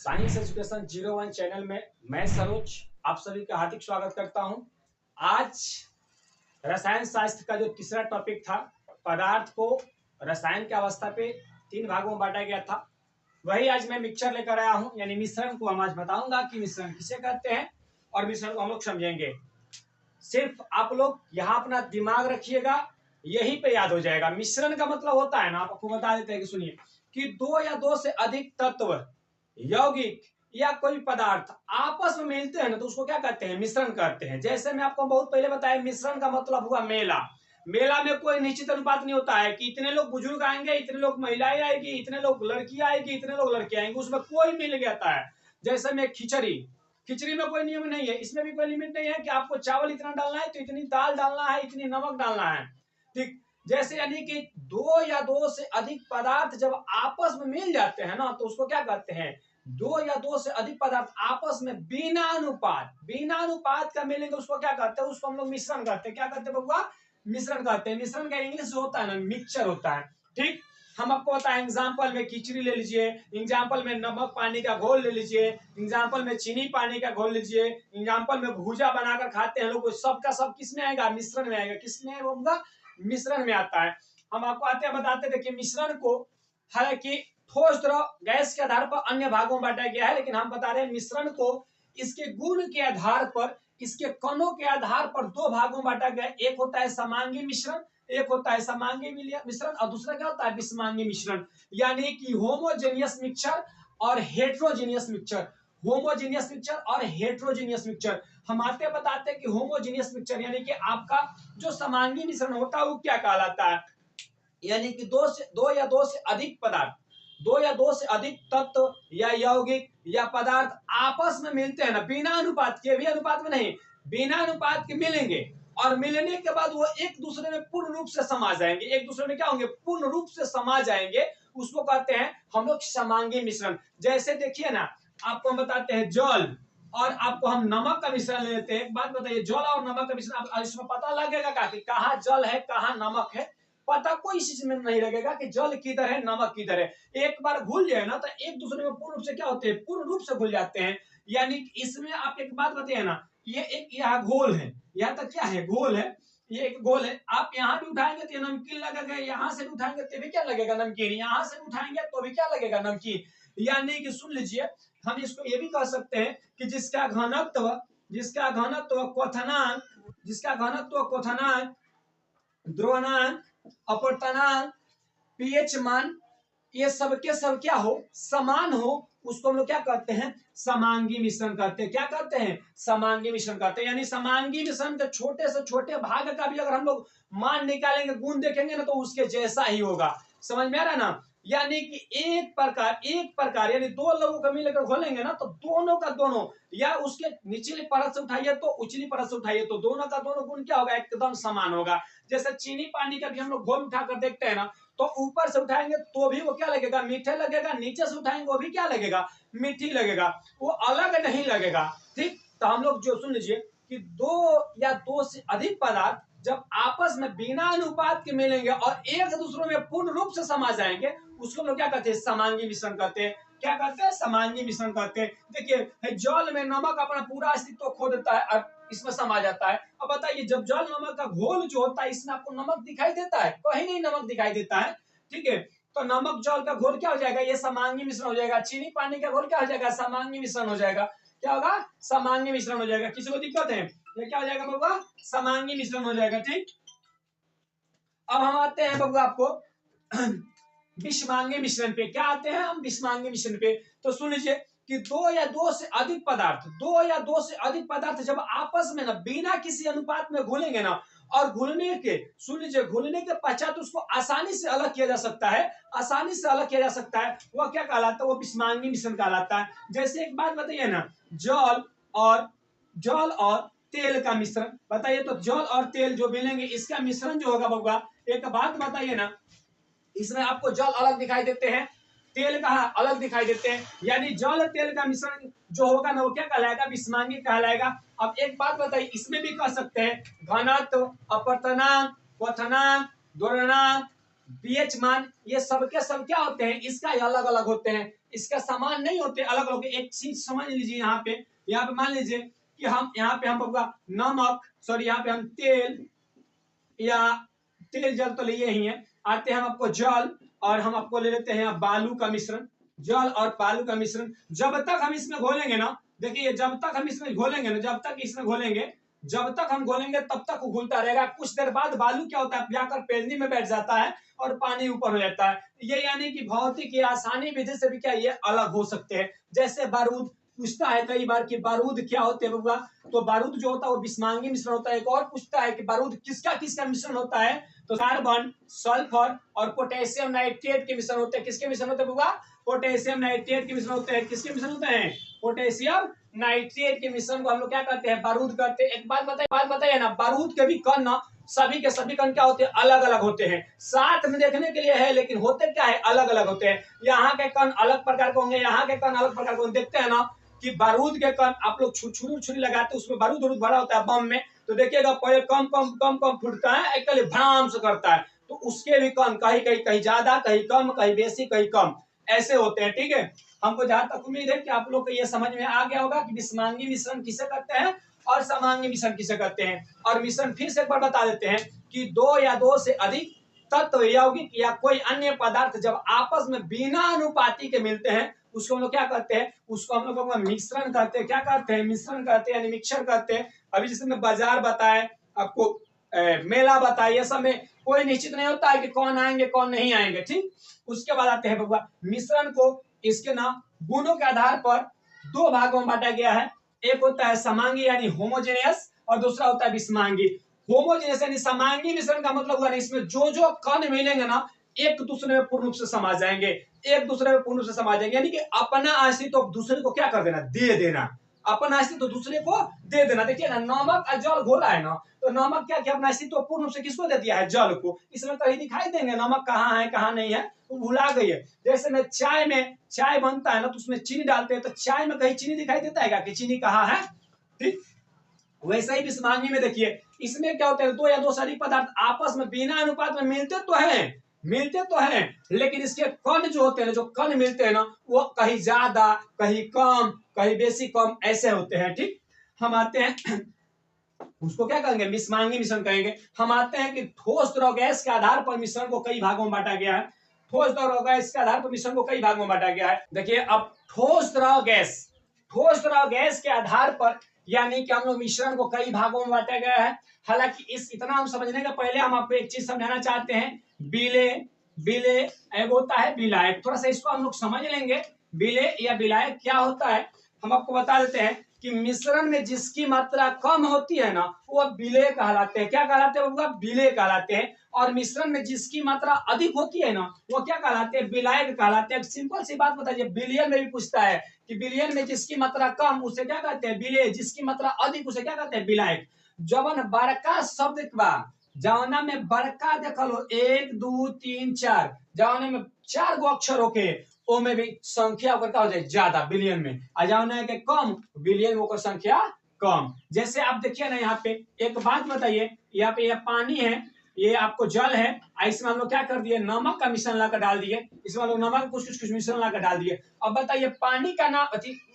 Science education 01 channel में मैं सरोज आप सभी का हार्दिक स्वागत करता हूं। आज रसायन शास्त्र का जो तीसरा टॉपिक था, पदार्थ को रसायन की अवस्था पे 3 भागों में बांटा गया था, वही आज मैं मिक्सचर लेकर आया हूं। यानी मिश्रण को हम आज बताऊंगा कि मिश्रण किसे कहते हैं और मिश्रण को हम लोग समझेंगे। सिर्फ आप लोग यहाँ अपना दिमाग रखिएगा, यही पे याद हो जाएगा। मिश्रण का मतलब होता है ना, आपको बता देते हैं कि सुनिए कि दो या दो से अधिक तत्व, यौगिक या कोई पदार्थ आपस में मिलते हैं ना, तो उसको क्या कहते हैं? मिश्रण कहते हैं। जैसे मैं आपको बहुत पहले बताया, मिश्रण का मतलब हुआ मेला। मेला में कोई निश्चित अनुपात नहीं होता है कि इतने लोग बुजुर्ग आएंगे, इतने लोग महिलाएं आएगी, इतने लोग लड़की आएगी, इतने लोग लड़के आएंगे, उसमें कोई मिल जाता है। जैसे में खिचड़ी, खिचड़ी में कोई नियम नहीं है, इसमें भी कोई लिमिट नहीं है कि आपको चावल इतना डालना है तो इतनी दाल डालना है, इतनी नमक डालना है। ठीक, जैसे यानी कि दो या दो से अधिक पदार्थ जब आपस में मिल जाते हैं ना, तो उसको क्या कहते हैं? दो या दो से अधिक पदार्थ आपस में बिना अनुपात का मिलेंगे, उसको क्या कहते हैं? उसको हम लोग मिश्रण कहते हैं। क्या कहते हैं बबुआ? मिश्रण कहते हैं। मिश्रण का इंग्लिश जो होता है ना, मिक्सचर होता है। ठीक, हम आपको बताएं, एग्जाम्पल में खिचड़ी ले लीजिए, एग्जाम्पल में नमक पानी का घोल ले लीजिए, एग्जाम्पल में चीनी पानी का घोल लीजिए, एग्जाम्पल में भूजा बनाकर खाते हैं लोग, सबका सब किस में आएगा? मिश्रण में आएगा। किसमें होगा? मिश्रण में आता है। हम आपको आते हैं बताते, देखिए मिश्रण को हालांकि ठोस द्रव गैस के आधार पर अन्य भागों में बांटा गया है, लेकिन हम बता रहे हैं मिश्रण को इसके गुण के आधार पर, इसके कणों के आधार पर दो भागों में बांटा गया है। एक होता है समांगी मिश्रण, एक होता है समांगी मिश्रण, और दूसरा क्या होता है? विषमांगी मिश्रण। यानी कि होमोजेनियस मिक्सचर और हेट्रोजेनियस मिक्सचर। होमोजेनियस मिक्सचर और हेट्रोजेनियस मिक्सचर। हम आते बताते हैं कि होमोजेनियस मिक्सचर यानी कि आपका जो समांगी मिश्रण होता है वो क्या कहलाता है? यानी कि दो या दो से अधिक पदार्थ, दो या दो से अधिक तत्व या यौगिक या पदार्थ आपस में मिलते हैं ना, बिना अनुपात के, भी अनुपात में नहीं, बिना अनुपात के मिलेंगे, और मिलने के बाद वो एक दूसरे में पूर्ण रूप से समा जाएंगे। एक दूसरे में क्या होंगे? पूर्ण रूप से समा जाएंगे। उसको कहते हैं हम लोग समांगी मिश्रण। जैसे देखिए ना, आपको हम बताते हैं जल और आपको हम नमक का मिश्रण ले लेते हैं। एक बात बताइए, जल और नमक का मिश्रण, इसमें पता लगेगा कि कहाँ जल है कहाँ नमक है? पता कोई चीज में नहीं लगेगा कि जल किधर है नमक किधर है। एक बार घुल जाए ना, तो एक दूसरे में पूर्ण रूप से क्या होते हैं? पूर्ण रूप से घुल जाते हैं। यानी इसमें आप एक बात बताइए ना, ये एक यहाँ घोल है, यहाँ तक क्या है? घोल है। ये एक घोल है, आप यहाँ भी उठाएंगे तो ये नमकीन लगेगा, यहाँ से भी उठाएंगे तो भी क्या लगेगा? नमकीन। यहाँ से भी उठाएंगे तो भी क्या लगेगा? नमकीन। यानी कि सुन लीजिए, हम इसको ये भी कह सकते हैं कि जिसका घनत्व क्वथनांक, जिसका घनत्व क्वथनांक, द्रवनांक, अपवर्तनांक, पीएच मान, ये सबके सब क्या हो? समान हो, उसको हम लोग क्या कहते हैं? समांगी मिश्रण कहते हैं। क्या कहते हैं? समांगी मिश्रण कहते हैं। यानी समांगी मिश्रण के छोटे से छोटे भाग का भी अगर हम लोग मान निकालेंगे, गुण देखेंगे ना, तो उसके जैसा ही होगा। समझ में आ रहा है ना? यानी कि एक प्रकार यानी दो लोगों को मिलकर घोलेंगे ना, तो दोनों का दोनों, या उसके निचली परत से उठाइए तो उचली परत से उठाइए, तो दोनों का दोनों गुण क्या होगा? एकदम समान होगा। जैसे चीनी पानी का भी हम लोग घोल उठाकर देखते हैं ना, तो ऊपर से उठाएंगे तो भी वो क्या लगेगा? मीठे लगेगा, नीचे से उठाएंगे वो भी क्या लगेगा? मीठी लगेगा, वो अलग नहीं लगेगा। ठीक, तो हम लोग जो सुन लीजिए कि दो या दो से अधिक पदार्थ जब आपस में बिना अनुपात के मिलेंगे और एक दूसरे में पूर्ण रूप से समा जाएंगे, उसको हम लोग क्या कहते हैं? समांगी मिश्रण कहते हैं। क्या कहते हैं? समांगी मिश्रण कहते हैं। देखिए जल में नमक अपना पूरा अस्तित्व खो देता है और इसमें समा जाता है। अब बताइए, जब जल नमक का घोल जो होता है, इसमें आपको नमक दिखाई देता है? कहीं नहीं नमक दिखाई देता है। ठीक है, तो नमक जल का घोल क्या हो जाएगा? ये समांगी मिश्रण हो जाएगा। चीनी पानी का घोल क्या हो जाएगा? समांगी मिश्रण हो जाएगा। क्या होगा? समांगी मिश्रण हो जाएगा। किसी को दिक्कत है? ये क्या हो जाएगा बबुआ? समांगी मिश्रण हो जाएगा। ठीक, अब हम आते हैं बबुआ आपको विषमांगी मिश्रण पे। क्या आते हैं हम? विषमांगी मिश्रण पे। तो सुन लीजिए कि दो या दो से अधिक पदार्थ जब आपस में ना बिना किसी अनुपात में घुलेंगे ना, और घुलने के, सुन लीजिए, घुलने के पश्चात उसको आसानी से अलग किया जा सकता है, वह क्या कहलाता है? वो विषमांगी मिश्रण कहलाता है। जैसे एक बात बताइए ना, जल और तेल का मिश्रण बताइए, तो जल और तेल जो मिलेंगे, इसका मिश्रण जो होगा बबुआ, एक बात बताइए ना, इसमें आपको जल अलग दिखाई देते हैं, तेल का अलग दिखाई देते हैं, यानी जल तेल का मिश्रण जो होगा ना, वो क्या कहलाएगा? विषमांगी कहलाएगा। अब एक बात बताइए, इसमें भी कह सकते हैं घनत्व, अपवर्तनांक, क्वथनांक, द्वरणांक, पीएच मान, ये सबके सब क्या होते हैं? इसका अलग अलग होते हैं। इसका समान नहीं होते, अलग अलग। एक चीज समझ लीजिए, यहाँ पे मान लीजिए कि हम यहाँ पे हम बबुआ नमक, सॉरी यहाँ पे हम तेल या तेल जल तो लिए ही है, आते हैं हम आपको जल, और हम आपको ले लेते हैं बालू का मिश्रण। जल और बालू का मिश्रण जब तक हम इसमें घोलेंगे ना, देखिए जब तक हम इसमें घोलेंगे ना, जब तक इसमें घोलेंगे, जब तक हम घोलेंगे तब तक वो घुलता रहेगा। कुछ देर बाद बालू क्या होता है, जाकर पेलनी में बैठ जाता है और पानी ऊपर हो जाता है। ये यानी कि भौतिक या आसानी विधि से भी क्या ये अलग हो सकते हैं। जैसे बारूद पूछता है कई बार कि बारूद क्या होते हैं बबुआ, तो बारूद जो होता है वो विस्मांगी मिश्रण होता है। एक और पूछता है कि बारूद किसका किसका मिश्रण होता है, तो कार्बन, सल्फर और पोटेशियम नाइट्रेट के मिश्रण होते हैं। किसके मिश्रण होते हैं बबुआ, पोटेशियम नाइट्रेट के मिश्रण होते हैं। किसके मिश्रण होते हैं, पोटेशियम नाइट्रेट के मिश्रण को हम लोग क्या करते हैं, बारूद करते हैं। एक बात बताइए ना, बारूद के भी कण ना, सभी के सभी कण क्या होते हैं, अलग अलग होते हैं। साथ में देखने के लिए है लेकिन होते क्या है, अलग अलग होते हैं। यहाँ के कण अलग प्रकार के होंगे, यहाँ के कण अलग प्रकार के होंगे। देखते हैं ना कि बारूद के कण आप लोग छुरी लगाते हैं, उसमें बारूद भरा होता है बम में, तो देखिएगा पहले कम कम कम कम फूटता है, एक भ्राम से करता है। तो उसके भी कण कहीं कहीं कहीं ज्यादा, कहीं कम, कहीं बेसी, कहीं कम, ऐसे होते हैं। ठीक है, हमको जहां तक उम्मीद है कि आप लोग को यह समझ में आ गया होगा कि विस्मांगी मिश्रण किसे करते हैं और समांगी मिश्रण किसे करते हैं। और मिश्रण फिर से एक बार बता देते हैं कि दो या दो से अधिक तत्व यौगिक या कोई अन्य पदार्थ जब आपस में बिना अनुपाती के मिलते हैं, उसको हम लोग क्या करते हैं, उसको हम लोग मिश्रण करते हैं। क्या करते हैं, मिश्रण करते हैं, यानी मिक्सर करते हैं। अभी जैसे मैं बाजार बताए आपको, मेला बताए, ये सब में कोई निश्चित नहीं होता है कि कौन आएंगे कौन नहीं आएंगे। ठीक, उसके बाद आते हैं बबुआ मिश्रण को, इसके ना गुणों के आधार पर दो भागों में बांटा गया है। एक होता है समांगी यानी होमोजेनियस, और दूसरा होता है विस्मांगी। होमोजेनियस यानी समांगी मिश्रण का मतलब हुआ ना, इसमें जो जो कण मिलेंगे ना एक दूसरे में पूर्ण रूप से समा जाएंगे, एक दूसरे में पूर्ण रूप से समा जाएंगे। यानी कि अपना अस्तित्व तो दूसरे को क्या कर देना, दे देना, अपना अस्तित्व तो दूसरे को दे देना। देखिए ना, नमक और जल घोला है ना, तो नमक क्या किया, अपना अस्तित्व तो पूर्ण रूप से किसको दे दिया है, जल को। इसमें कहीं दिखाई देंगे नमक कहाँ है कहाँ नहीं है, वो भुला गई है। जैसे में चाय बनता है ना, तो उसमें चीनी डालते हैं, तो चाय में कहीं चीनी दिखाई देता है कि चीनी कहाँ है। ठीक, वैसे ही विस्मांगी में देखिए, इसमें क्या होता है, दो या दो से अधिक पदार्थ आपस में बिना अनुपात में मिलते तो हैं, लेकिन इसके कण जो होते हैं, जो कण मिलते हैं ना, वो कहीं ज्यादा, कहीं कम, कहीं बेसी कम, ऐसे होते हैं। ठीक, हम आते हैं उसको क्या कहेंगे, विस्मांगी मिश्रण कहेंगे। हम आते हैं कि ठोस द्रव गैस के आधार पर मिश्रण को कई भागों में बांटा गया है। ठोस द्रव गैस के आधार पर मिश्रण को कई भागों में बांटा गया है। देखिए अब ठोस द्रव गैस के आधार पर, यानी कि हम लोग मिश्रण को कई भागों में बांटा गया है। हालांकि इतना हम समझने के पहले हम आपको एक चीज समझाना चाहते हैं, बिले एक होता है विलायक। थोड़ा सा इसको हम लोग समझ लेंगे, बिले या विलायक क्या होता है, हम आपको बता देते हैं कि मिश्रण में जिसकी मात्रा कम होती है ना, वो विलेय कहलाते हैं। क्या कहलाते हैं वो, विलेय कहलाते हैं। और मिश्रण में जिसकी मात्रा अधिक होती है ना, वो क्या कहलाते हैं, विलायक कहलाते हैं। सिंपल सी बात बताइए, बिलियन में भी पूछता है कि बिलियन में जिसकी मात्रा कम उसे क्या कहते हैं, विलेय, जिसकी मात्रा अधिक उसे क्या कहते हैं, विलायक। जवन बड़का शब्द बा, जवना में बड़का देखल हो 1 2 3 4, जवना में 4 गो अक्षर होके, में भी संख्या ओकर का हो जाए ज्यादा, बिलियन में। आ जाना के कम, बिलियन में ओकर संख्या कम। जैसे आप देखिए ना, यहाँ पे एक बात बताइए, यहाँ पे यह पानी है, ये आपको जल है, इसमें हम लोग क्या कर दिए, नमक का मिश्रण लाकर डाल दिए। इसमें हम लोग नमक कुछ मिश्रण लाकर डाल दिए। अब बताइए पानी का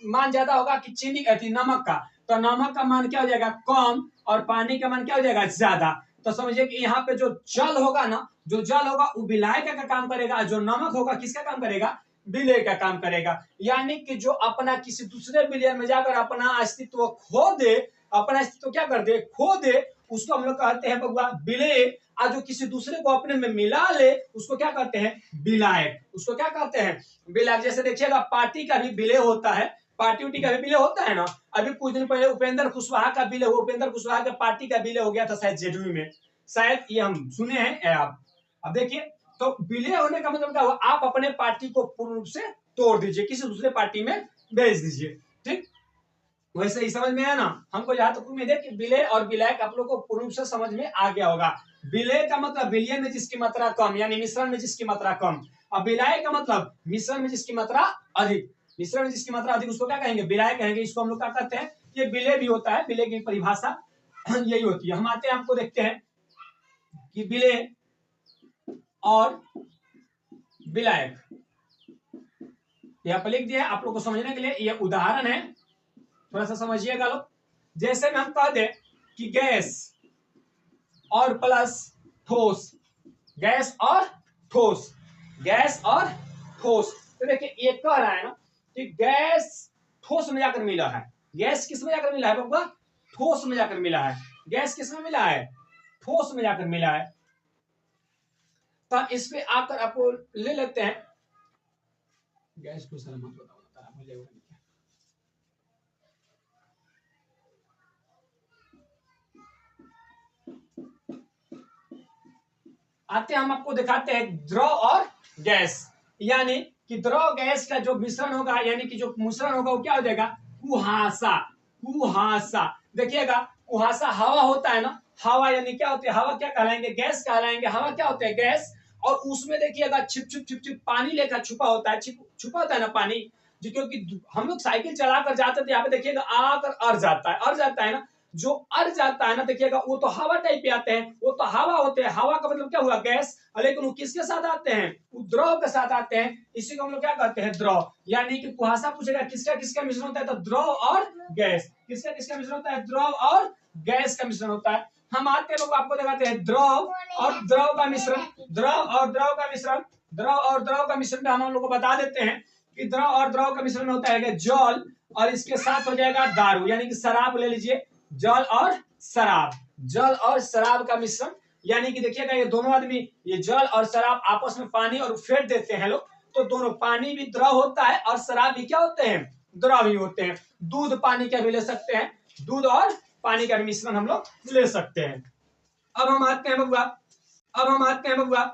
मान ज्यादा होगा कि चीनी नमक का, तो नमक का मान क्या हो जाएगा, कम, और पानी का मान क्या हो जाएगा, ज्यादा। तो समझिए कि यहाँ पे जो जल होगा ना, जो जल होगा वो विलायक का काम करेगा, जो नमक होगा किसका काम करेगा, विलेय का काम करेगा। यानी कि जो अपना किसी दूसरे विलय में जाकर अपना अस्तित्व खो दे, अपना अस्तित्व क्या कर दे, खो दे, उसको हम लोग कहते हैं बबुआ विलेय। और जो किसी दूसरे को अपने में मिला ले, उसको क्या कहते हैं, विलायक। उसको क्या कहते हैं, विलायक। जैसे देखिएगा पार्टी का भी विलेय होता है, पार्टी उटी का भी विलय होता है ना। अभी कुछ दिन पहले उपेंद्र कुशवाहा का विलय हुआ, उपेंद्र कुशवाहा के पार्टी का विलय हो गया था शायद जेडीयू में, शायद ये हम सुने हैं आप। अब देखिए, तो विलय होने का मतलब क्या हुआ, आप अपने पार्टी को पूर्ण रूप से तोड़ दीजिए, किसी दूसरे पार्टी में भेज दीजिए। ठीक, वैसे ही समझ में आया ना। हमको जहां तक उम्मीद है कि विलय और विलायक आप लोग को पूर्ण रूप से समझ में आ गया होगा। विलय का मतलब विलयन में जिसकी मात्रा कम, यानी मिश्रण में जिसकी मात्रा कम। और विलायक का मतलब मिश्रण में जिसकी मात्रा अधिक। मिश्रण में जिसकी मात्रा अधिक उसको क्या कहेंगे, विलायक कहेंगे। इसको हम लोग क्या कहते हैं, ये विलय भी होता है, विलय की परिभाषा यही होती है। हम आते हैं, हमको देखते हैं कि विलय और विलायक, यहाँ पर लिख दिया है आप लोग को समझने के लिए, ये उदाहरण है, थोड़ा सा समझिएगा लोग। जैसे में हम कह दें कि गैस और प्लस ठोस, गैस और ठोस, गैस और ठोस, तो देखिए ये कह रहा है ना कि गैस ठोस में जाकर मिला है। गैस किस में जाकर मिला है बाबा? ठोस में जाकर मिला है। गैस किस में मिला है? ठोस में जाकर मिला है। तो इस पे आकर आपको ले लेते हैं गैस ठोस मत बताओ, मुझे आते हैं, हम आपको दिखाते हैं द्रव और गैस, यानी कि द्रव गैस का जो मिश्रण होगा, यानी कि जो मिश्रण होगा वो क्या हो जाएगा? कुहासा। कुहासा देखिएगा, कुहासा हवा होता है ना, हवा यानी क्या होती है? हवा क्या कहलाएंगे? गैस कहलाएंगे। हवा क्या होता है? गैस। और उसमें देखिएगा छिप छिप छिप छिप पानी लेकर छुपा होता है, छुपा होता है ना पानी, जो क्योंकि हम लोग साइकिल चलाकर जाते थे, यहाँ पे देखिएगा आकर अड़ जाता है, अड़ जाता है ना, जो अड़ जाता है ना देखिएगा, वो तो हवा टाइप पे आते हैं, वो तो हवा होते हैं। हवा का मतलब क्या हुआ? गैस। लेकिन वो किसके साथ आते हैं? वो द्रव के साथ आते हैं। इसी को हम लोग क्या कहते हैं? द्रव। यानी कि कुहासा पूछेगा किसका किसका मिश्रण होता है, तो द्रव और गैस। किसका किसका मिश्रण होता है? द्रव और गैस का मिश्रण होता है। हम आते लोग आपको दिखाते हैं द्रव और द्रव का मिश्रण, द्रव और द्रव का मिश्रण, द्रव और द्रव का मिश्रण में हम लोग को बता देते हैं कि द्रव और द्रव का मिश्रण होता है जल, और इसके साथ हो जाएगा दारू, यानी कि शराब ले लीजिए, जल और शराब, जल और शराब का मिश्रण। यानी कि देखिएगा ये दोनों आदमी, ये जल और शराब आपस में पानी और फेंट देते हैं लोग, तो दोनों, पानी भी द्रव होता है और शराब भी क्या होते हैं? द्रव ही होते हैं। दूध पानी का भी ले सकते हैं, दूध और पानी का मिश्रण हम लोग ले सकते हैं। अब हम आते हैं बबुआ, अब हम आते हैं बबुआ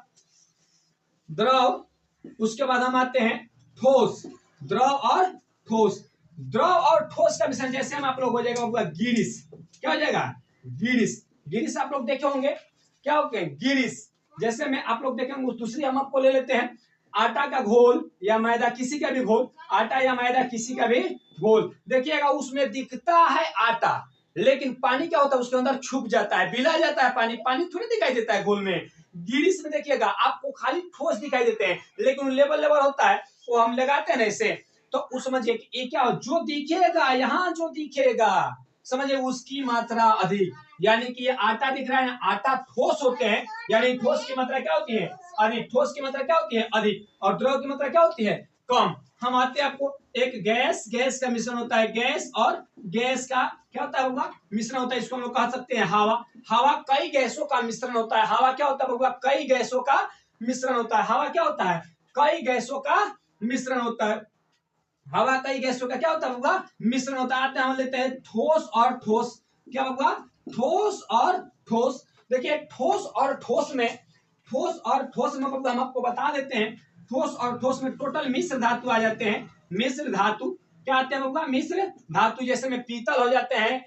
द्रव, उसके बाद हम आते हैं ठोस, द्रव और ठोस। द्रव और ठोस का मिश्रण जैसे हम आप लोग हो जाएगा बबुआ गिरिस। क्या हो जाएगा? गिरिस। गिरिस आप लोग देखे होंगे, क्या होते हैं? गिरिस। जैसे में आप लोग देखे होंगे, दूसरी हम आपको ले लेते हैं, आटा का घोल या मैदा, किसी का भी घोल, आटा या मैदा किसी का भी घोल, देखिएगा उसमें दिखता है आटा, लेकिन पानी क्या होता है? उसके अंदर छुप जाता है, बिला जाता है पानी, पानी थोड़ी दिखाई देता है घोल में। गिरिस में देखिएगा आपको खाली ठोस दिखाई देते हैं, लेकिन लेवल लेवल होता है, वो हम लगाते हैं ना ऐसे, तो उस समझिए कि ये क्या हो, जो दिखेगा यहाँ, जो दिखेगा समझिए उसकी मात्रा अधिक, यानी कि ये आटा दिख रहा है, आटा ठोस होते हैं, यानी ठोस की मात्रा क्या होती है? अधिक। ठोस की मात्रा क्या होती है? अधिक। और द्रव की मात्रा क्या होती है? कम। हम आते हैं आपको एक गैस, गैस का मिश्रण होता है, गैस और गैस का क्या होता है होगा? मिश्रण होता है, इसको हम लोग कह सकते हैं हवा। हवा कई गैसों का मिश्रण होता है। हवा क्या होता है होगा? कई गैसों का मिश्रण होता है। हवा क्या होता है? कई गैसों का मिश्रण होता है। हवा कई गैसों का क्या होता होगा? मिश्रण होता है। आते हैं हम लेते हैं ठोस और ठोस। क्या होगा? ठोस और ठोस। देखिए ठोस और ठोस में, ठोस और ठोस में हम आपको बता देते हैं, ठोस और ठोस में टोटल मिश्र धातु आ जाते हैं। मिश्र धातु क्या आते हैं होगा? मिश्र धातु, जैसे में पीतल हो जाते हैं,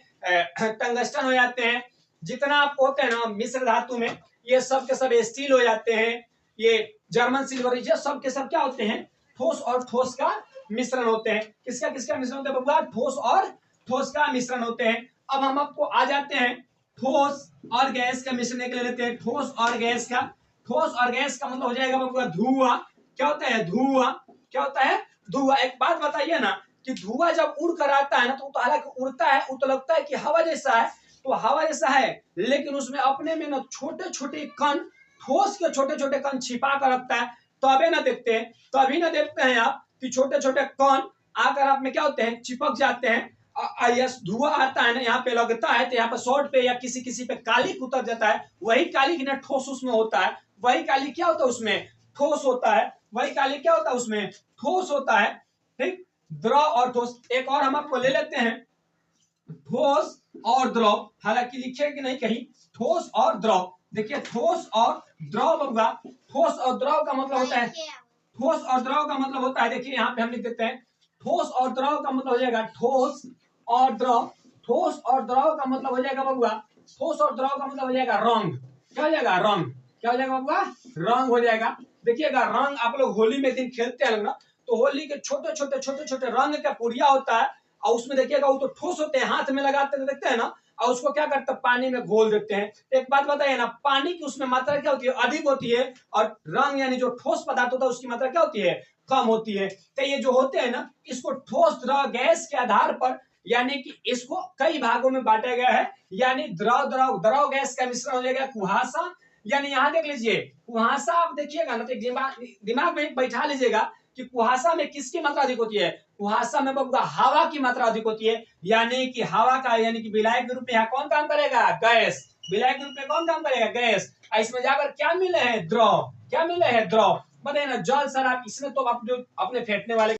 टंगस्टन हो जाते हैं, जितना आपको होते हैं ना मिश्र धातु में, ये सब के सब स्टील हो जाते हैं, ये जर्मन सिल्वर, ये सब के सब क्या होते हैं? ठोस और ठोस का मिश्रण होते हैं। किसका किसका मिश्रण होता है बबुआ? ठोस और ठोस का मिश्रण होते हैं। अब हम आपको आ जाते हैं ठोस और गैस का मिश्रण के लिए लेते हैं, ठोस और गैस का। ठोस और गैस का मतलब हो जाएगा बबुआ धुआं। क्या होता है? धुआं। क्या होता है? धुआं। एक बात बताइए ना कि धुआं जब उड़ कर आता है ना, तो हालांकि उड़ता है, वो तो लगता है कि हवा जैसा है, तो हवा जैसा है, लेकिन उसमें अपने में ना छोटे छोटे कण, ठोस के छोटे छोटे कण छिपा कर रखता है, तभी ना देखते हैं, तभी ना देखते हैं आप कि छोटे छोटे कण आकर आप में क्या होते हैं? चिपक जाते हैं। यस, धुआं आता है ना, यहाँ पे लगता है, तो यहाँ पे शॉर्ट पे या किसी किसी पे कालिक उतर जाता है, वही कालिक ना ठोस उसमें होता है, वही कालिक क्या होता है? उसमें ठोस होता है, वही कालिक क्या होता है? उसमें ठोस होता है। ठीक, द्रव और ठोस। एक और हम आपको ले लेते हैं ठोस और द्रव, हालांकि लिखे कि नहीं कहीं, ठोस और द्रव। देखिए ठोस और द्रव होगा, ठोस और द्रव का मतलब होता है, ठोस और द्रव का मतलब होता है, देखिए यहाँ पे हम लिख देते हैं ठोस और द्रव का मतलब हो जाएगा ठोस और द्रव। ठोस और द्रव का मतलब हो जाएगा बबुआ, ठोस और द्रव का मतलब हो जाएगा रंग। क्या हो जाएगा? रंग। क्या हो जाएगा बबुआ? रंग हो जाएगा। देखिएगा रंग आप लोग होली में दिन खेलते हैं ना, तो होली के छोटे छोटे छोटे छोटे रंग का पुड़िया होता है, और उसमें देखिएगा वो तो ठोस होते हैं, हाथ में लगाते हैं, देखते हैं ना, और उसको क्या करते हैं, पानी में घोल देते हैं। एक बात बताइए ना, पानी की उसमें मात्रा क्या होती है, अधिक होती है, और रंग यानी जो ठोस पदार्थ होता है उसकी मात्रा क्या होती है, कम होती है। तो ये जो होते हैं ना, इसको ठोस, द्रव, गैस के आधार पर, यानी कि इसको कई भागों में बांटा गया है। यानी द्रव द्रव द्रव गैस का मिश्रण हो जाएगा कुहासा। यानी यहां देख लीजिए, कुहासा आप देखिएगा ना तो दिमाग में बैठा लीजिएगा कि कुहासा में किसकी मात्रा अधिक होती है, कुहासा में बबुआ हवा की मात्रा अधिक होती है। यानी कि हवा का, यानी कि विलायक के रूप में यहाँ कौन काम करेगा, गैस। विलायक के रूप में कौन काम करेगा, गैस। इसमें जाकर क्या मिले हैं, द्रव। क्या मिले हैं, द्रव। बताइए ना, जल, शराब, इसमें तो आप जो अपने फेंटने वाले,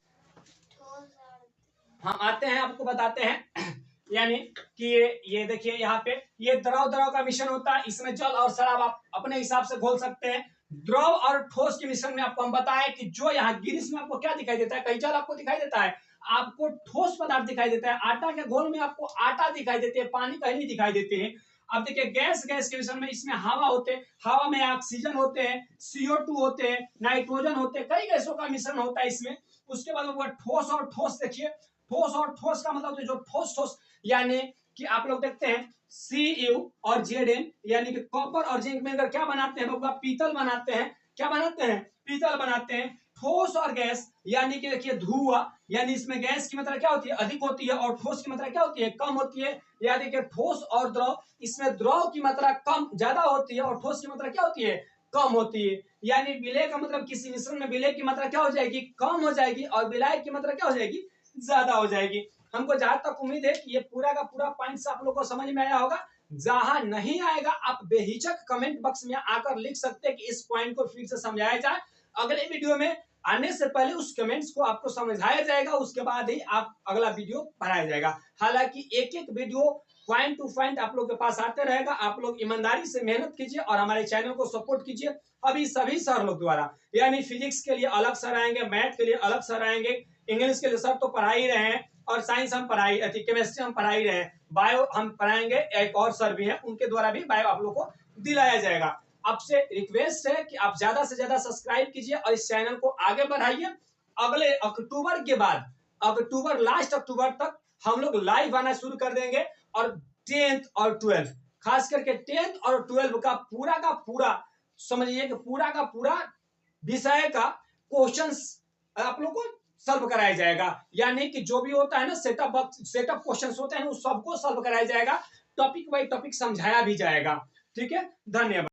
हम आते हैं आपको बताते हैं। यानी कि ये देखिए यहाँ पे, ये द्रव द्रव का मिश्रण होता है, इसमें जल और शराब आप अपने हिसाब से घोल सकते हैं। द्रव और ठोस के मिश्रण में आपको हम बताएं कि जो यहाँ गिरिश में आपको क्या दिखाई देता है, कहीं जल आपको दिखाई देता है, आपको ठोस पदार्थ दिखाई देता है। आटा के घोल में आपको आटा दिखाई देते हैं, पानी कहीं नहीं दिखाई देते हैं। अब देखिए गैस, गैस के मिश्रण में इसमें हवा होते हैं, हवा में ऑक्सीजन होते हैं, CO2 होते हैं, नाइट्रोजन होते हैं, कई गैसों का मिश्रण होता है इसमें। उसके बाद वो ठोस और ठोस, देखिए ठोस और ठोस का मतलब जो ठोस ठोस, यानी कि आप लोग देखते हैं Cu और Zn, यानी कि कॉपर और जिंक मिलकर क्या बनाते हैं बबुआ, पीतल बनाते हैं। क्या बनाते हैं, पीतल बनाते हैं। ठोस और गैस, यानी कि देखिए धुआं, यानी इसमें गैस की मात्रा क्या होती है, अधिक होती है, और ठोस की मात्रा क्या होती है, कम होती है। यानी कि ठोस और द्रव, इसमें द्रव की मात्रा कम ज्यादा होती है और ठोस की मात्रा क्या होती है, कम होती है। यानी विलय का मतलब किसी मिश्रण में विलय की मात्रा क्या हो जाएगी, कम हो जाएगी, और विलायक की मात्रा क्या हो जाएगी, ज्यादा हो जाएगी। हमको जहां तक उम्मीद है कि ये पूरा का पूरा पॉइंट्स आप लोगों को समझ में आया होगा। जहां नहीं आएगा आप बेहिचक कमेंट बॉक्स में आकर लिख सकते हैं कि इस पॉइंट को फिर से समझाया जाए। अगले वीडियो में आने से पहले उस कमेंट्स को आपको समझाया जाएगा, उसके बाद ही आप अगला वीडियो बनाया जाएगा। हालांकि एक एक वीडियो पॉइंट टू पॉइंट आप लोग के पास आते रहेगा। आप लोग ईमानदारी से मेहनत कीजिए और हमारे चैनल को सपोर्ट कीजिए। अभी सभी सर लोग द्वारा, यानी फिजिक्स के लिए अलग सर आएंगे, मैथ के लिए अलग सर आएंगे, इंग्लिश के लिए सर तो पढ़ा ही रहे हैं, और साइंस हम पढ़ाई, केमिस्ट्री हम पढ़ा ही रहे हैं, बायो हम पढ़ाएंगे, एक और सर भी हैं उनके द्वारा भी बायो आप लोग को दिलाया जाएगा। आपसे रिक्वेस्ट है कि आप ज्यादा से ज्यादा सब्सक्राइब कीजिए और इस चैनल को आगे बढ़ाइए। अगले अक्टूबर के बाद, अक्टूबर, लास्ट अक्टूबर तक हम लोग लाइव आना शुरू कर देंगे, और 10th और 12th, खास करके 10th और 12th का पूरा समझिए कि पूरा का पूरा विषय का क्वेश्चंस आप लोग को सॉल्व कराया जाएगा। यानी कि जो भी होता है ना, सेटअप क्वेश्चंस होते हैं ना, उस सबको सॉल्व कराया जाएगा, टॉपिक बाय टॉपिक समझाया भी जाएगा। ठीक है, धन्यवाद।